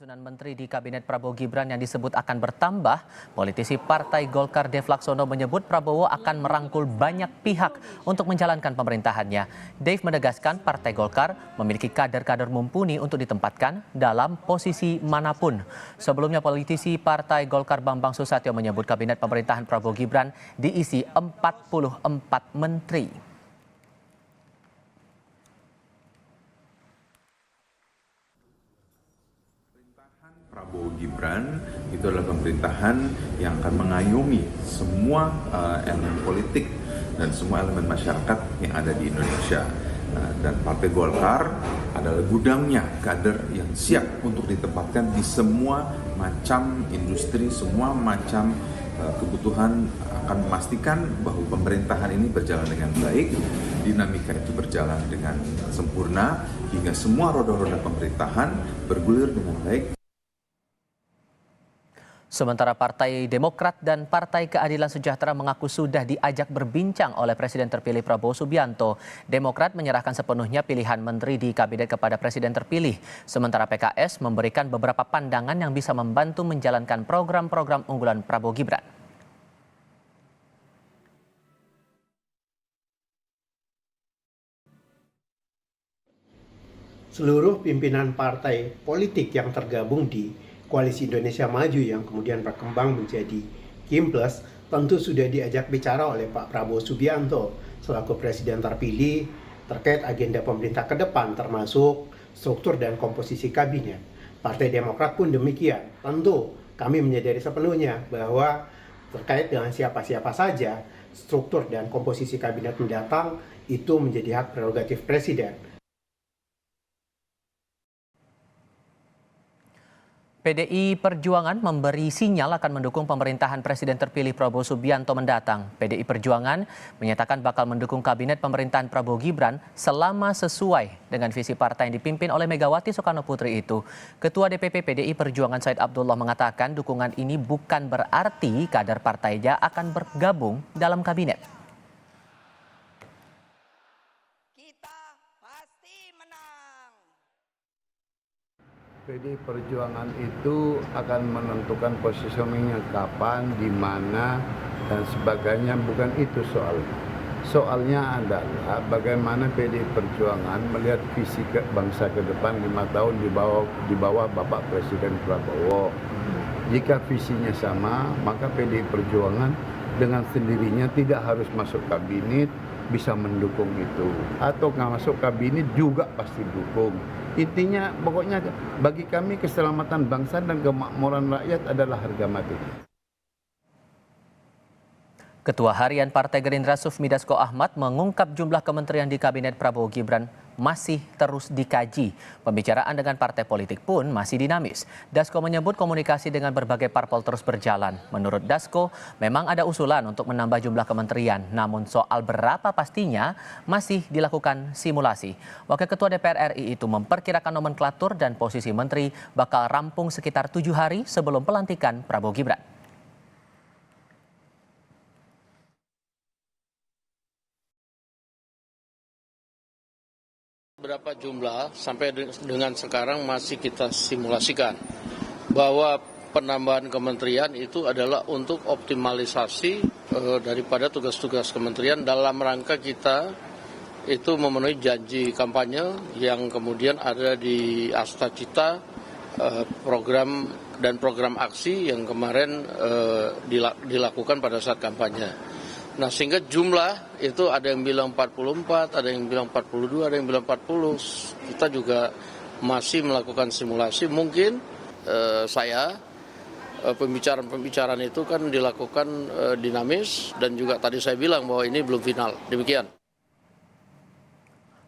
Susunan menteri di Kabinet Prabowo Gibran yang disebut akan bertambah, politisi Partai Golkar Dev Laksono menyebut Prabowo akan merangkul banyak pihak untuk menjalankan pemerintahannya. Dev menegaskan Partai Golkar memiliki kader-kader mumpuni untuk ditempatkan dalam posisi manapun. Sebelumnya politisi Partai Golkar Bambang Susatyo menyebut Kabinet pemerintahan Prabowo Gibran diisi 44 menteri. Prabowo Gibran itu adalah pemerintahan yang akan mengayomi semua elemen politik dan semua elemen masyarakat yang ada di Indonesia. Dan Partai Golkar adalah gudangnya kader yang siap untuk ditempatkan di semua macam industri, semua macam kebutuhan, akan memastikan bahwa pemerintahan ini berjalan dengan baik, dinamika itu berjalan dengan sempurna, hingga semua roda-roda pemerintahan bergulir dengan baik. Sementara Partai Demokrat dan Partai Keadilan Sejahtera mengaku sudah diajak berbincang oleh Presiden terpilih Prabowo Subianto. Demokrat menyerahkan sepenuhnya pilihan menteri di kabinet kepada Presiden terpilih. Sementara PKS memberikan beberapa pandangan yang bisa membantu menjalankan program-program unggulan Prabowo Gibran. Seluruh pimpinan partai politik yang tergabung di Koalisi Indonesia Maju yang kemudian berkembang menjadi Kim+ tentu sudah diajak bicara oleh Pak Prabowo Subianto selaku Presiden terpilih terkait agenda pemerintah ke depan termasuk struktur dan komposisi kabinet. Partai Demokrat pun demikian. Tentu kami menyadari sepenuhnya bahwa terkait dengan siapa-siapa saja struktur dan komposisi kabinet mendatang itu menjadi hak prerogatif Presiden. PDI Perjuangan memberi sinyal akan mendukung pemerintahan Presiden terpilih Prabowo Subianto mendatang. PDI Perjuangan menyatakan bakal mendukung kabinet pemerintahan Prabowo Gibran selama sesuai dengan visi partai yang dipimpin oleh Megawati Soekarno Putri itu. Ketua DPP PDI Perjuangan Said Abdullah mengatakan dukungan ini bukan berarti kader partainya akan bergabung dalam kabinet. PDI Perjuangan itu akan menentukan positioningnya kapan, di mana, dan sebagainya. Bukan itu soalnya adalah bagaimana PDI Perjuangan melihat visi bangsa ke depan 5 tahun di bawah Bapak Presiden Prabowo. Jika visinya sama, maka PDI Perjuangan dengan sendirinya tidak harus masuk kabinet, bisa mendukung itu. Atau nggak masuk kabinet juga pasti dukung. Intinya pokoknya bagi kami keselamatan bangsa dan kemakmuran rakyat adalah harga mati. Ketua Harian Partai Gerindra Sufmi Dasko Ahmad mengungkap jumlah kementerian di Kabinet Prabowo Gibran masih terus dikaji. Pembicaraan dengan partai politik pun masih dinamis. Dasko menyebut komunikasi dengan berbagai parpol terus berjalan. Menurut Dasko, memang ada usulan untuk menambah jumlah kementerian. Namun soal berapa pastinya masih dilakukan simulasi. Wakil Ketua DPR RI itu memperkirakan nomenklatur dan posisi menteri bakal rampung sekitar 7 hari sebelum pelantikan Prabowo Gibran. Berapa jumlah sampai dengan sekarang masih kita simulasikan bahwa penambahan kementerian itu adalah untuk optimalisasi daripada tugas-tugas kementerian dalam rangka kita itu memenuhi janji kampanye yang kemudian ada di Astacita, program dan program aksi yang kemarin dilakukan pada saat kampanye. Nah, sehingga jumlah itu ada yang bilang 44, ada yang bilang 42, ada yang bilang 40. Kita juga masih melakukan simulasi. Mungkin pembicaraan itu kan dilakukan dinamis dan juga tadi saya bilang bahwa ini belum final. Demikian.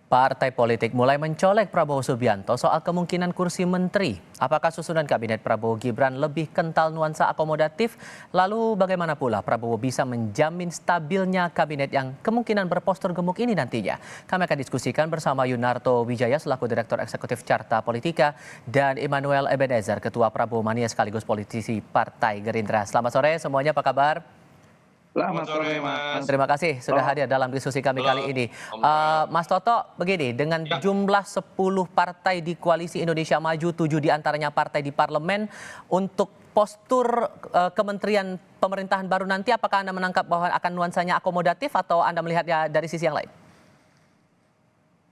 Partai politik mulai mencolek Prabowo Subianto soal kemungkinan kursi menteri. Apakah susunan kabinet Prabowo Gibran lebih kental nuansa akomodatif? Lalu bagaimana pula Prabowo bisa menjamin stabilnya kabinet yang kemungkinan berpostur gemuk ini nantinya? Kami akan diskusikan bersama Yunarto Wijaya selaku Direktur Eksekutif Carta Politika dan Immanuel Ebenezer, Ketua Prabowo Mania sekaligus politisi Partai Gerindra. Selamat sore semuanya, apa kabar? Selamat sore, Mas. Terima kasih sudah hadir dalam diskusi kami kali ini. Mas Toto, begini, dengan jumlah 10 partai di Koalisi Indonesia Maju, 7 diantaranya partai di parlemen, untuk postur kementerian pemerintahan baru nanti, apakah Anda menangkap bahwa akan nuansanya akomodatif atau Anda melihatnya dari sisi yang lain?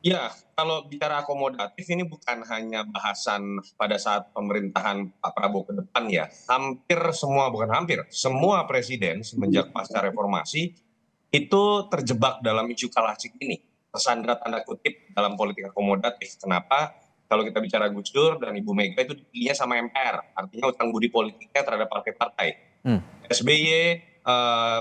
Ya, kalau bicara akomodatif ini bukan hanya bahasan pada saat pemerintahan Pak Prabowo ke depan ya. Hampir semua, bukan hampir, semua presiden semenjak pasca reformasi itu terjebak dalam isu kalah ini. Tersandra tanda kutip dalam politik akomodatif. Kenapa? Kalau kita bicara Gus Dur dan Ibu Mega itu dipilihnya sama MPR. Artinya utang budi politiknya terhadap partai-partai. SBY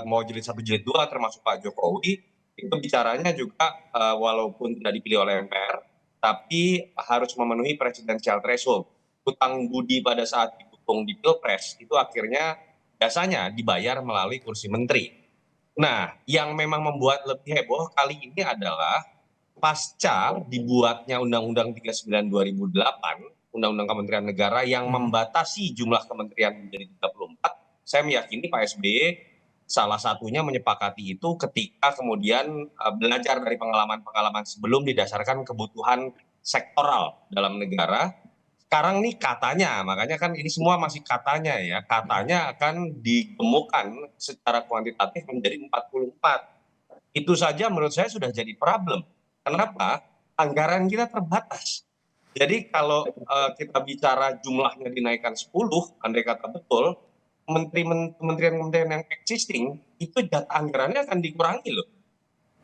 mau jilid 1 jilid 2 termasuk Pak Jokowi. Itu bicaranya juga walaupun tidak dipilih oleh MPR, tapi harus memenuhi presidensial threshold. Utang budi pada saat didukung di Pilpres itu akhirnya biasanya dibayar melalui kursi menteri. Nah, yang memang membuat lebih heboh kali ini adalah pasca dibuatnya Undang-Undang 39 2008, Undang-Undang Kementerian Negara yang membatasi jumlah kementerian menjadi 34, saya meyakini Pak SBY salah satunya menyepakati itu ketika kemudian belajar dari pengalaman-pengalaman sebelum didasarkan kebutuhan sektoral dalam negara. Sekarang nih katanya, makanya kan ini semua masih katanya ya, katanya akan digemukkan secara kuantitatif menjadi 44. Itu saja menurut saya sudah jadi problem. Kenapa? Anggaran kita terbatas. Jadi kalau kita bicara jumlahnya dinaikkan 10, andai kata betul, kementerian-kementerian yang existing itu jatah anggarannya akan dikurangi loh.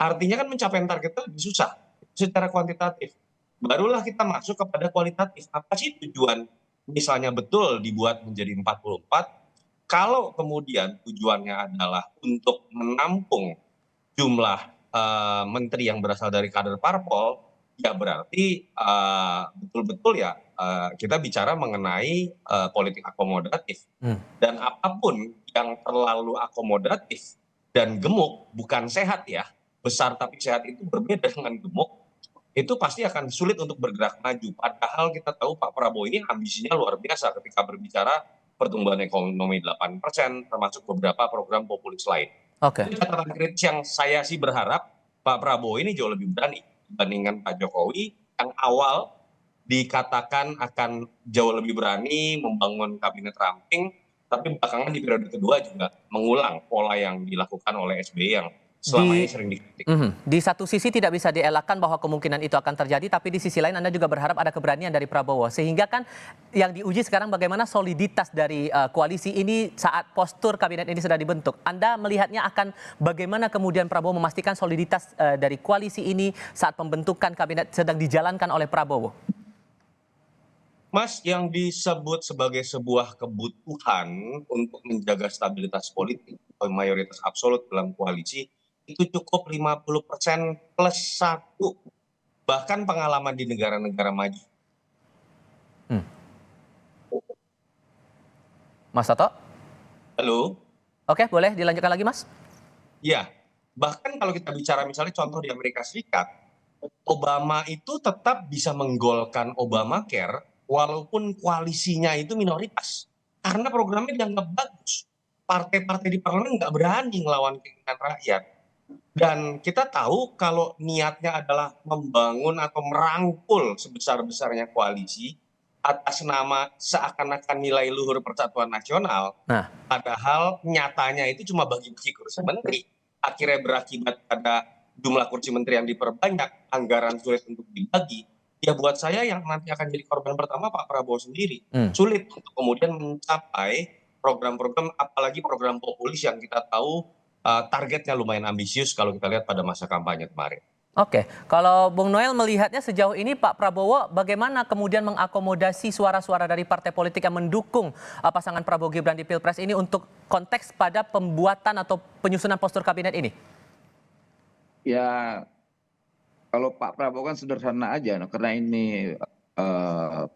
Artinya kan mencapai target itu lebih susah secara kuantitatif. Barulah kita masuk kepada kualitatif. Apa sih tujuan misalnya betul dibuat menjadi 44, kalau kemudian tujuannya adalah untuk menampung jumlah menteri yang berasal dari kader parpol, ya berarti betul-betul ya kita bicara mengenai politik akomodatif. Dan apapun yang terlalu akomodatif dan gemuk, bukan sehat ya, besar tapi sehat itu berbeda dengan gemuk, itu pasti akan sulit untuk bergerak maju. Padahal kita tahu Pak Prabowo ini ambisinya luar biasa ketika berbicara pertumbuhan ekonomi 8%, termasuk beberapa program populis lain. Itu catatan kritis yang saya sih berharap Pak Prabowo ini jauh lebih berani dibandingkan Pak Jokowi yang awal dikatakan akan jauh lebih berani membangun kabinet ramping, tapi belakangan di periode kedua juga mengulang pola yang dilakukan oleh SBY yang selama ini sering dikritik. Di satu sisi tidak bisa dielakkan bahwa kemungkinan itu akan terjadi, tapi di sisi lain Anda juga berharap ada keberanian dari Prabowo. Sehingga kan yang diuji sekarang bagaimana soliditas dari koalisi ini saat postur kabinet ini sudah dibentuk. Anda melihatnya akan bagaimana kemudian Prabowo memastikan soliditas dari koalisi ini saat pembentukan kabinet sedang dijalankan oleh Prabowo? Mas, yang disebut sebagai sebuah kebutuhan untuk menjaga stabilitas politik mayoritas absolut dalam koalisi itu cukup 50% plus 1. Bahkan pengalaman di negara-negara maju. Mas Toto? Halo? Oke, boleh dilanjutkan lagi, Mas? Ya, bahkan kalau kita bicara misalnya contoh di Amerika Serikat, Obama itu tetap bisa menggolkan Obamacare walaupun koalisinya itu minoritas. Karena programnya dianggap bagus. Partai-partai di parlemen nggak berani ngelawan keinginan rakyat. Dan kita tahu kalau niatnya adalah membangun atau merangkul sebesar-besarnya koalisi atas nama seakan-akan nilai luhur persatuan nasional, padahal nyatanya itu cuma bagi-bagi kursi menteri. Akhirnya berakibat pada jumlah kursi menteri yang diperbanyak, anggaran sulit untuk dibagi. Ya buat saya yang nanti akan jadi korban pertama Pak Prabowo sendiri. Sulit untuk kemudian mencapai program-program, apalagi program populis yang kita tahu targetnya lumayan ambisius kalau kita lihat pada masa kampanye kemarin. Oke, kalau Bung Noel melihatnya sejauh ini Pak Prabowo bagaimana kemudian mengakomodasi suara-suara dari partai politik yang mendukung pasangan Prabowo Gibran di Pilpres ini untuk konteks pada pembuatan atau penyusunan postur kabinet ini? Ya, kalau Pak Prabowo kan sederhana aja, karena ini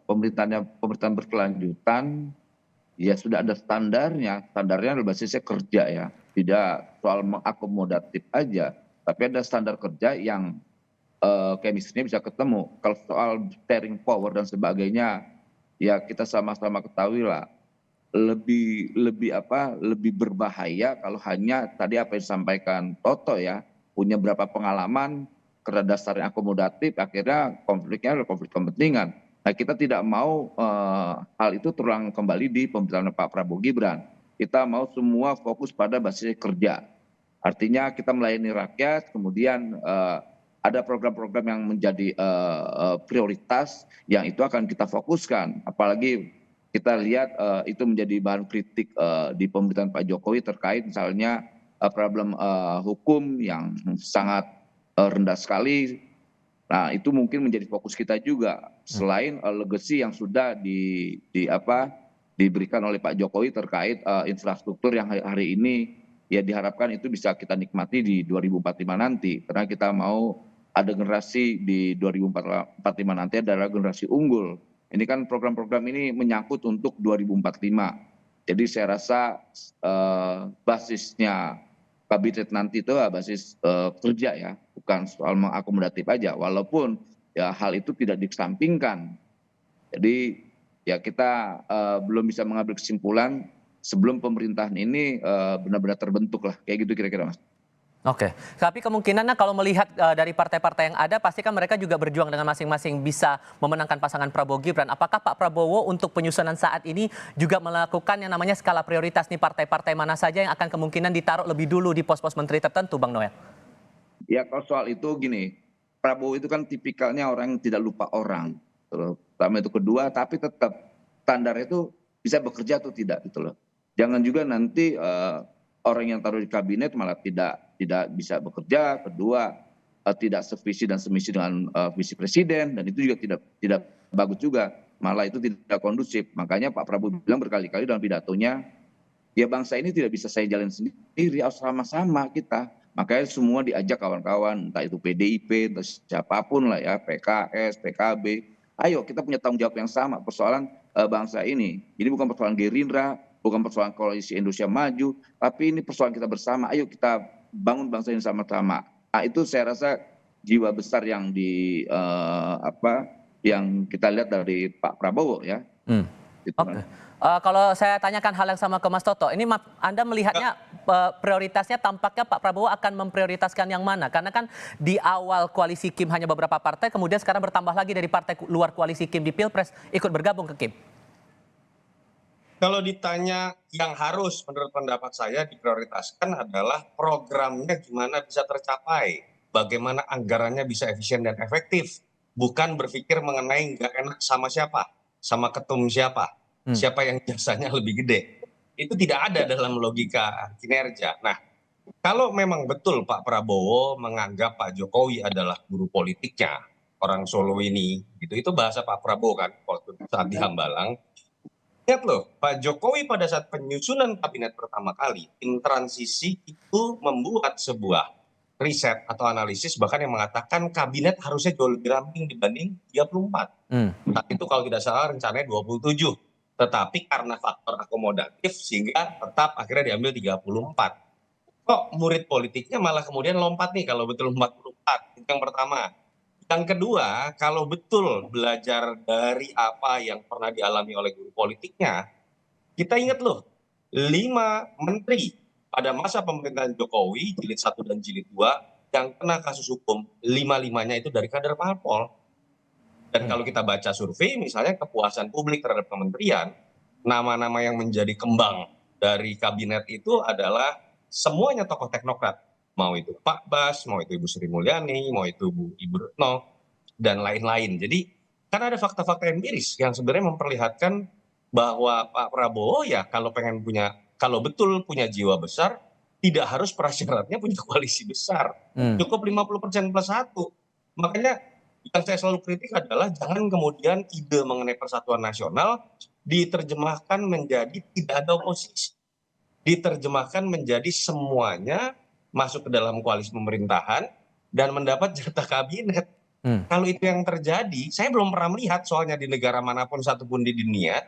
pemerintahan berkelanjutan, ya sudah ada standarnya adalah basisnya kerja ya. Tidak soal mengakomodatif aja, tapi ada standar kerja yang chemistry-nya bisa ketemu. Kalau soal sharing power dan sebagainya, ya kita sama-sama ketahui lah lebih berbahaya kalau hanya tadi apa yang disampaikan Toto ya, punya berapa pengalaman karena dasarnya akomodatif, akhirnya konfliknya adalah konflik kepentingan. Nah, kita tidak mau hal itu terulang kembali di pemerintahan Pak Prabowo Gibran. Kita mau semua fokus pada basis kerja. Artinya kita melayani rakyat, kemudian ada program-program yang menjadi prioritas yang itu akan kita fokuskan. Apalagi kita lihat itu menjadi bahan kritik di pemerintahan Pak Jokowi terkait misalnya problem hukum yang sangat rendah sekali. Nah, itu mungkin menjadi fokus kita juga selain legacy yang sudah diberikan oleh Pak Jokowi terkait infrastruktur yang hari ini ya diharapkan itu bisa kita nikmati di 2045 nanti, karena kita mau ada generasi di 2045 nanti adalah generasi unggul. Ini kan program-program ini menyangkut untuk 2045. Jadi saya rasa basisnya kabinet nanti itu basis kerja ya, bukan soal mengakomodatif aja. Walaupun ya hal itu tidak dikesampingkan. Jadi ya kita belum bisa mengambil kesimpulan sebelum pemerintahan ini benar-benar terbentuk lah, kayak gitu kira-kira Mas. Oke, tapi kemungkinannya kalau melihat dari partai-partai yang ada, pasti kan mereka juga berjuang dengan masing-masing bisa memenangkan pasangan Prabowo Gibran. Apakah Pak Prabowo untuk penyusunan saat ini juga melakukan yang namanya skala prioritas nih, partai-partai mana saja yang akan kemungkinan ditaruh lebih dulu di pos-pos menteri tertentu, Bang Noel? Ya kalau soal itu gini, Prabowo itu kan tipikalnya orang yang tidak lupa orang. Pertama itu, kedua, tapi tetap standarnya itu bisa bekerja atau tidak gitu loh. Jangan juga nanti orang yang taruh di kabinet malah tidak bisa bekerja. Kedua, tidak sevisi dan semisi dengan visi presiden, dan itu juga tidak bagus juga. Malah itu tidak kondusif. Makanya Pak Prabowo bilang berkali-kali dalam pidatonya, ya bangsa ini tidak bisa saya jalan sendiri, harus sama-sama kita. Makanya semua diajak kawan-kawan, entah itu PDIP, entah siapapun lah ya, PKS, PKB. Ayo kita punya tanggung jawab yang sama persoalan bangsa ini. Jadi bukan persoalan Gerindra, bukan persoalan koalisi Indonesia Maju, tapi ini persoalan kita bersama. Ayo kita bangun bangsa ini sama-sama. Nah, itu saya rasa jiwa besar yang yang kita lihat dari Pak Prabowo ya. Gitu, Oke. Kalau saya tanyakan hal yang sama ke Mas Toto, ini Anda melihatnya prioritasnya tampaknya Pak Prabowo akan memprioritaskan yang mana? Karena kan di awal koalisi Kim hanya beberapa partai, kemudian sekarang bertambah lagi dari partai luar koalisi Kim di Pilpres ikut bergabung ke Kim. Kalau ditanya yang harus menurut pendapat saya diprioritaskan adalah programnya gimana bisa tercapai, bagaimana anggarannya bisa efisien dan efektif, bukan berpikir mengenai nggak enak sama siapa, sama ketum siapa, siapa yang jasanya lebih gede. Itu tidak ada dalam logika kinerja. Nah, kalau memang betul Pak Prabowo menganggap Pak Jokowi adalah guru politiknya, orang Solo ini, gitu, itu bahasa Pak Prabowo kan waktu saat di Hambalang. Lihat loh, Pak Jokowi pada saat penyusunan kabinet pertama kali, tim transisi itu membuat sebuah riset atau analisis bahkan yang mengatakan kabinet harusnya jauh lebih ramping dibanding 34. Tapi itu kalau tidak salah rencananya 27. Tetapi karena faktor akomodatif sehingga tetap akhirnya diambil 34. Kok murid politiknya malah kemudian lompat nih kalau betul 44. Itu yang pertama. Yang kedua, kalau betul belajar dari apa yang pernah dialami oleh guru politiknya, kita ingat loh, 5 menteri pada masa pemerintahan Jokowi, jilid 1 dan jilid 2, yang kena kasus hukum, 5-5-nya itu dari kader parpol. Dan kalau kita baca survei, misalnya kepuasan publik terhadap kementerian, nama-nama yang menjadi kembang dari kabinet itu adalah semuanya tokoh teknokrat. Mau itu Pak Bas, mau itu Ibu Sri Mulyani, mau itu Ibu Retno, dan lain-lain. Jadi kan ada fakta-fakta empiris yang sebenarnya memperlihatkan bahwa Pak Prabowo ya kalau betul punya jiwa besar, tidak harus prasyaratnya punya koalisi besar. Cukup 50% plus 1. Makanya yang saya selalu kritik adalah jangan kemudian ide mengenai persatuan nasional diterjemahkan menjadi tidak ada oposisi. Diterjemahkan menjadi semuanya masuk ke dalam koalisi pemerintahan dan mendapat jatah kabinet. Kalau itu yang terjadi, saya belum pernah melihat soalnya di negara manapun satupun di dunia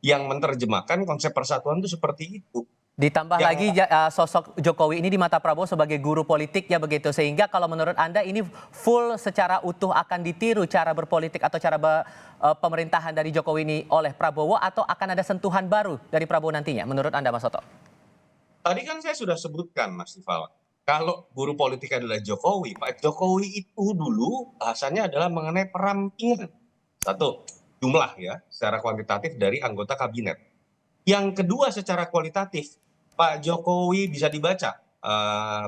yang menerjemahkan konsep persatuan itu seperti itu. Ditambah lagi sosok Jokowi ini di mata Prabowo sebagai guru politik ya begitu. Sehingga kalau menurut Anda ini full secara utuh akan ditiru cara berpolitik atau cara pemerintahan dari Jokowi ini oleh Prabowo, atau akan ada sentuhan baru dari Prabowo nantinya menurut Anda, Mas Toto? Tadi kan saya sudah sebutkan, Mas Tifal, kalau guru politik adalah Jokowi, Pak Jokowi itu dulu bahasanya adalah mengenai perampingan. Satu, jumlah ya, secara kuantitatif dari anggota kabinet. Yang kedua, secara kualitatif, Pak Jokowi bisa dibaca,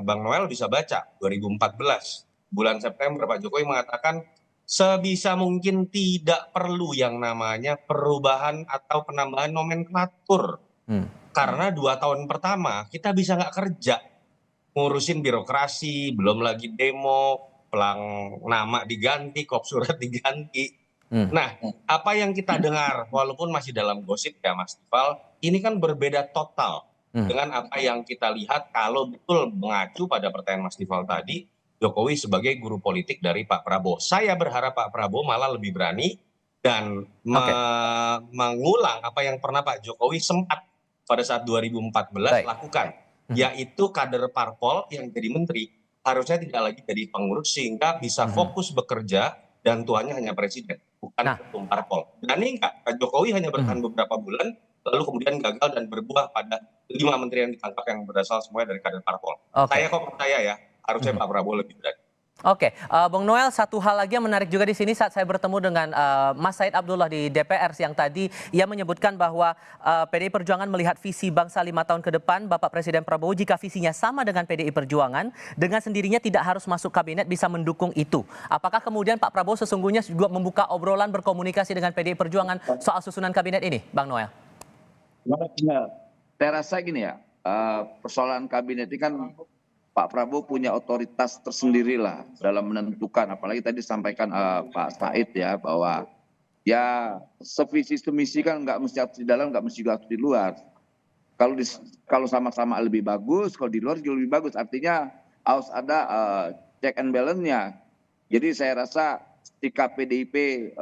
Bang Noel bisa baca, 2014, bulan September Pak Jokowi mengatakan sebisa mungkin tidak perlu yang namanya perubahan atau penambahan nomenklatur. Karena 2 tahun pertama kita bisa nggak kerja, ngurusin birokrasi, belum lagi demo, pelang nama diganti, kop surat diganti. Nah, apa yang kita dengar, walaupun masih dalam gosip ya Mas Tifal, ini kan berbeda total dengan apa yang kita lihat kalau betul mengacu pada pertanyaan Mas Tifal tadi, Jokowi sebagai guru politik dari Pak Prabowo. Saya berharap Pak Prabowo malah lebih berani dan mengulang apa yang pernah Pak Jokowi sempat pada saat 2014 lakukan, yaitu kader parpol yang jadi menteri harusnya tidak lagi jadi pengurus sehingga bisa fokus bekerja dan tuannya hanya presiden, bukan ketum parpol. Berani nggak Pak Jokowi hanya bertahan beberapa bulan, lalu kemudian gagal dan berbuah pada 5 menteri yang ditangkap yang berasal semuanya dari kader parpol. Saya kok percaya ya, harusnya Pak Prabowo lebih berani. Oke, Bung Noel, satu hal lagi yang menarik juga di sini saat saya bertemu dengan Mas Said Abdullah di DPR siang tadi, ia menyebutkan bahwa PDI Perjuangan melihat visi bangsa 5 tahun ke depan, Bapak Presiden Prabowo jika visinya sama dengan PDI Perjuangan, dengan sendirinya tidak harus masuk kabinet bisa mendukung itu. Apakah kemudian Pak Prabowo sesungguhnya juga membuka obrolan berkomunikasi dengan PDI Perjuangan soal susunan kabinet ini, Bang Noel? Saya rasa gini ya, persoalan kabinet ini kan Pak Prabowo punya otoritas tersendiri lah dalam menentukan, apalagi tadi sampaikan Pak Said ya, bahwa ya sevisi semisi kan nggak mesti harus di dalam, nggak mesti harus di luar. Kalau sama-sama lebih bagus, kalau di luar juga lebih bagus. Artinya harus ada check and balance-nya. Jadi saya rasa sikap PDIP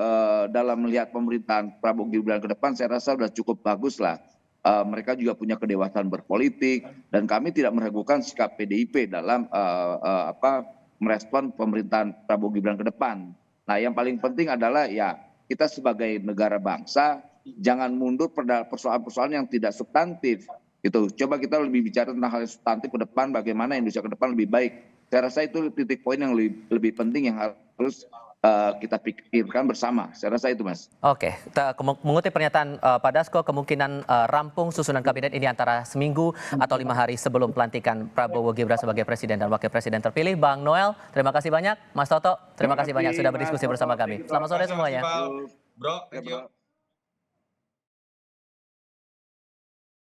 dalam melihat pemerintahan Prabowo Gibran ke depan, saya rasa sudah cukup bagus lah. Mereka juga punya kedewasaan berpolitik dan kami tidak meragukan sikap PDIP dalam merespon pemerintahan Prabowo Gibran ke depan. Nah, yang paling penting adalah ya kita sebagai negara bangsa jangan mundur pada persoalan-persoalan yang tidak substantif. Gitu. Coba kita lebih bicara tentang hal yang substantif ke depan, bagaimana Indonesia ke depan lebih baik. Saya rasa itu titik poin yang lebih penting yang harus kita pikirkan bersama. Saya rasa itu, Mas. Oke, mengutip pernyataan Pak Dasko, kemungkinan rampung susunan kabinet ini antara seminggu atau 5 hari sebelum pelantikan Prabowo Gibran sebagai presiden dan wakil presiden terpilih. Bang Noel, terima kasih banyak. Mas Toto, terima kasih banyak sudah berdiskusi bersama kami. Selamat sore semuanya. Bro, thank you.